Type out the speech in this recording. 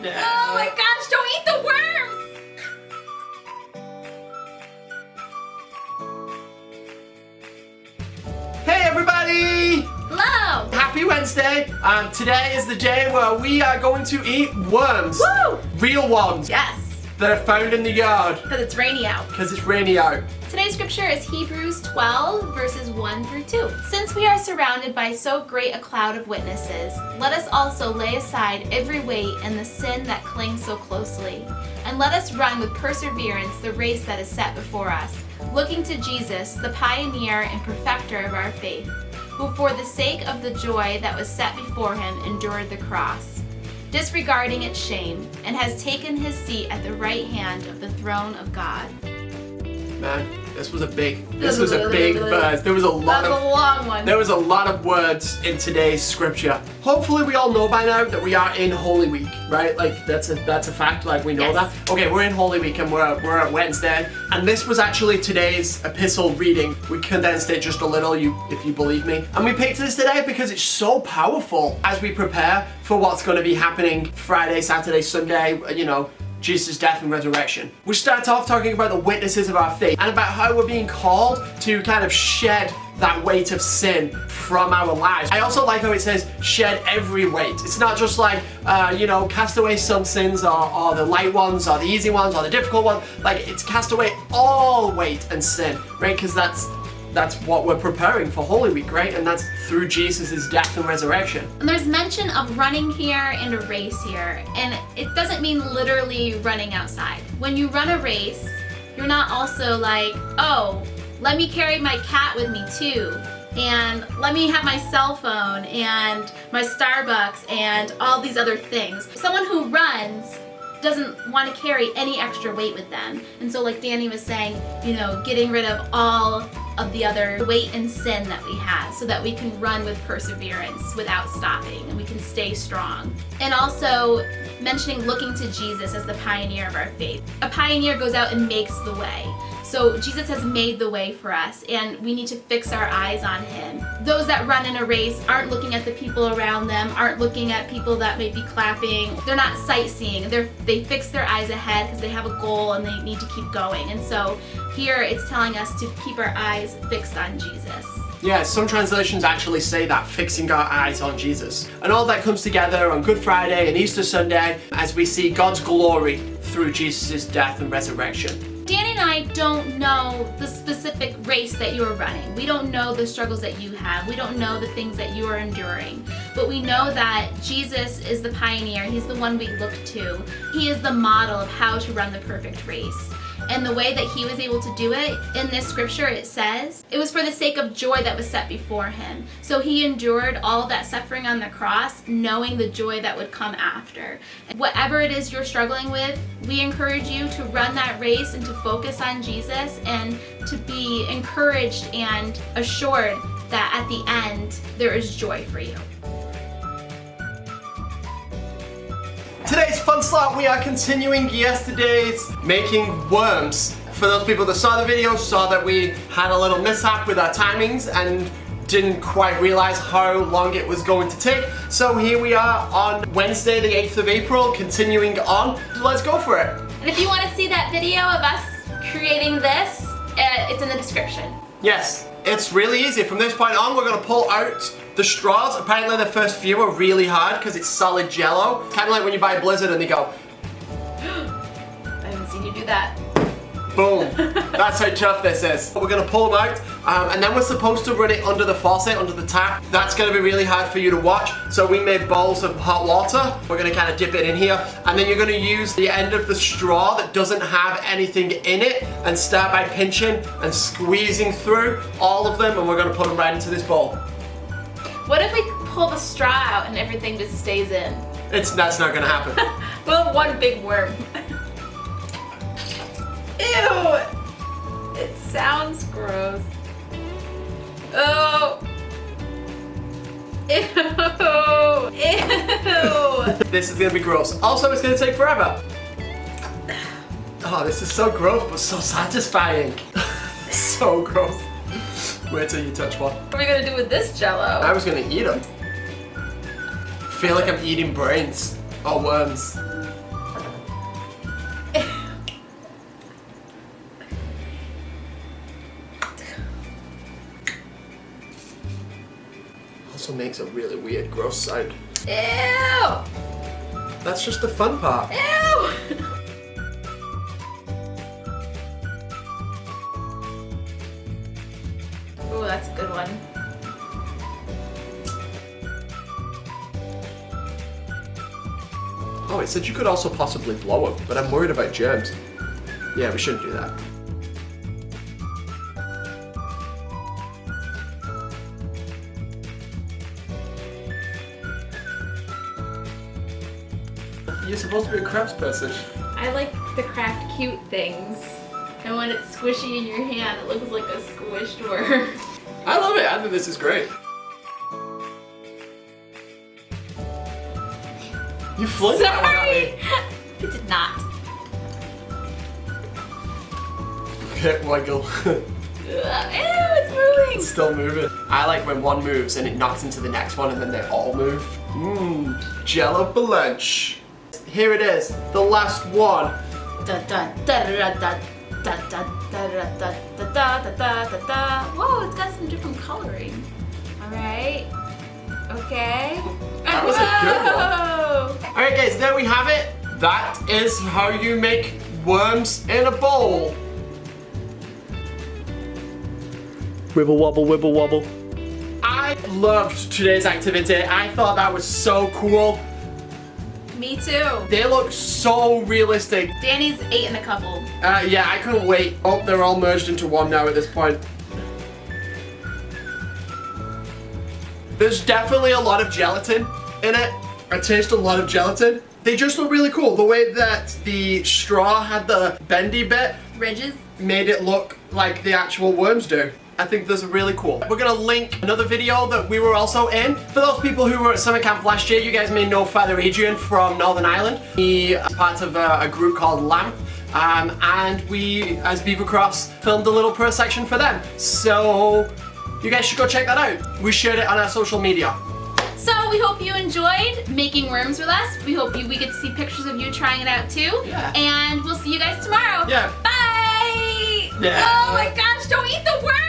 Oh my gosh, don't eat the worms! Hey everybody! Hello! Happy Wednesday! Today is the day where we are going to eat worms. Woo! Real ones. Yes, That are found in the yard. because it's rainy out. Because it's rainy out. Today's scripture is Hebrews 12, verses 1 through 2. Since we are surrounded by so great a cloud of witnesses, let us also lay aside every weight and the sin that clings so closely. And let us run with perseverance the race that is set before us, looking to Jesus, the pioneer and perfecter of our faith, who for the sake of the joy that was set before him endured the cross, disregarding its shame, and has taken his seat at the right hand of the throne of God. Man, this was a big buzz. There was a lot That's a long one. There was a lot of words in today's scripture. Hopefully we all know by now that we are in Holy Week, right? Like that's a fact, like we know Yes. that. Okay, we're in Holy Week and we're at Wednesday. And this was actually today's epistle reading. We condensed it just a little, if you believe me. And we picked this today because it's so powerful as we prepare for what's going to be happening Friday, Saturday, Sunday, Jesus' death and resurrection. We start off talking about the witnesses of our faith and about how we're being called to kind of shed that weight of sin from our lives. I also like how it says shed every weight. It's not just like, cast away some sins or the light ones or the easy ones or the difficult ones. Like it's cast away all weight and sin, right? Because that's what we're preparing for Holy Week, right? And that's through Jesus' death and reresurrection. And there's mention of running here and a race here, and it doesn't mean literally running outside. When you run a race, you're not also like, oh, let me carry my cat with me too, and let me have my cell phone and my Starbucks and all these other things. Someone who runs doesn't want to carry any extra weight with them. And so like Danny was saying, getting rid of all of the other weight and sin that we have so that we can run with perseverance without stopping and we can stay strong. And also mentioning looking to Jesus as the pioneer of our faith. A pioneer goes out and makes the way. So Jesus has made the way for us and we need to fix our eyes on him. Those that run in a race aren't looking at the people around them, aren't looking at people that may be clapping. They're not sightseeing. They fix their eyes ahead because they have a goal and they need to keep going. And so here it's telling us to keep our eyes fixed on Jesus. Yeah, some translations actually say that, fixing our eyes on Jesus. And all that comes together on Good Friday and Easter Sunday as we see God's glory through Jesus' death and resurrection. Danny and I don't know the specific race that you are running. We don't know the struggles that you have. We don't know the things that you are enduring. But we know that Jesus is the pioneer. He's the one we look to. He is the model of how to run the perfect race. And the way that he was able to do it, in this scripture it says, it was for the sake of joy that was set before him. So he endured all of that suffering on the cross, knowing the joy that would come after. And whatever it is you're struggling with, we encourage you to run that race and to focus on Jesus and to be encouraged and assured that at the end, there is joy for you. Today's fun slot, we are continuing yesterday's making worms. For those people that saw the video, saw that we had a little mishap with our timings and didn't quite realize how long it was going to take. So here we are on Wednesday, the 8th of April, continuing on. Let's go for it. And if you want to see that video of us creating this, it's in the description. Yes, it's really easy. From this point on, we're going to pull out the straws. Apparently the first few are really hard because it's solid jello. Kind of like when you buy a Blizzard and they go, I haven't seen you do that. boom. That's how tough this is. We're gonna pull them out and then we're supposed to run it under the faucet, under the tap. That's gonna be really hard for you to watch. So we made bowls of hot water. We're gonna kind of dip it in here and then you're gonna use the end of the straw that doesn't have anything in it and start by pinching and squeezing through all of them and we're gonna put them right into this bowl. What if we pull the straw out and everything just stays in? That's not gonna happen. Well, one big worm. Ew! It sounds gross. Oh! Ew! Ew! This is gonna be gross. Also, it's gonna take forever. Oh, this is so gross, but so satisfying. So gross. Wait till you touch one. What are we gonna do with this jello? I was gonna eat them. Feel like I'm eating brains or worms. makes a really weird, gross sound. Ew! That's just the fun part. Ew! Ooh, that's a good one. Oh, it said you could also possibly blow them, but I'm worried about germs. Yeah, we shouldn't do that. You're supposed to be a crafts person. I like to craft cute things. And when it's squishy in your hand, it looks like a squished worm. I love it. I think this is great. You flung that one at me. I did not. Okay, wiggle. Ew, it's moving. It's still moving. I like when one moves and it knocks into the next one and then they all move. Mmm, Jello for lunch. Here it is, the last one. Da da da da da da da da da da da da da da da. Whoa, it's got some different coloring. All right. Okay. That was a good one. All right, guys, there we have it. That is how you make worms in a bowl. Wibble wobble, wibble wobble. I loved today's activity. I thought that was so cool. Me too. They look so realistic. Danny's ate in a couple. Yeah, I couldn't wait. Oh, they're all merged into one now at this point. There's definitely a lot of gelatin in it. I taste a lot of gelatin. They just look really cool. The way that the straw had the bendy bit Ridges. made it look like the actual worms do. I think those are really cool. We're gonna link another video that we were also in. For those people who were at summer camp last year, you guys may know Father Adrian from Northern Ireland. He is part of a group called LAMP. And we, as Beaver Cross, filmed a little pro section for them. So you guys should go check that out. We shared it on our social media. So we hope you enjoyed making worms with us. We hope we get to see pictures of you trying it out too. Yeah. And we'll see you guys tomorrow. Yeah. Bye! Yeah. Oh my gosh, don't eat the worm!